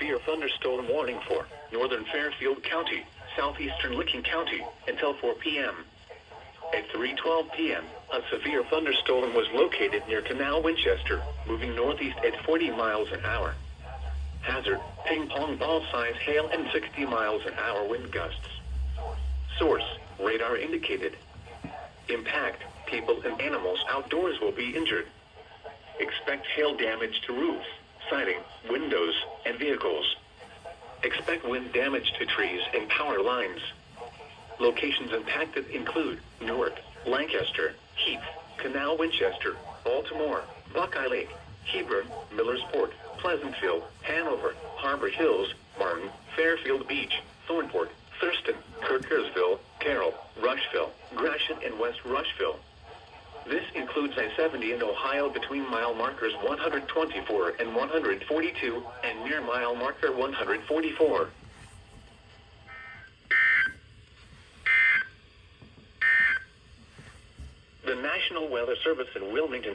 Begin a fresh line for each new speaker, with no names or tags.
severe thunderstorm warning for northern Fairfield County, southeastern Licking County, until 4 p.m. At 3:12 p.m., a severe thunderstorm was located near Canal Winchester, moving northeast at 40 miles an hour. Hazard, ping-pong ball size hail and 60 miles an hour wind gusts. Source, radar indicated. Impact, people and animals outdoors will be injured. Expect hail damage to roofs, siding, windows, and vehicles. Expect wind damage to trees and power lines. Locations impacted include Newark, Lancaster, Heath, Canal Winchester, Baltimore, Buckeye Lake, Hebron, Millersport, Pleasantville, Hanover, Harbor Hills, Martin, Fairfield Beach, Thornport, Thurston, Kirkersville, Carroll, Rushville, Gratiot, and West Rushville. This includes I-70 in Ohio between mile markers 124 and 142, and near mile marker 144. The National Weather Service in Wilmington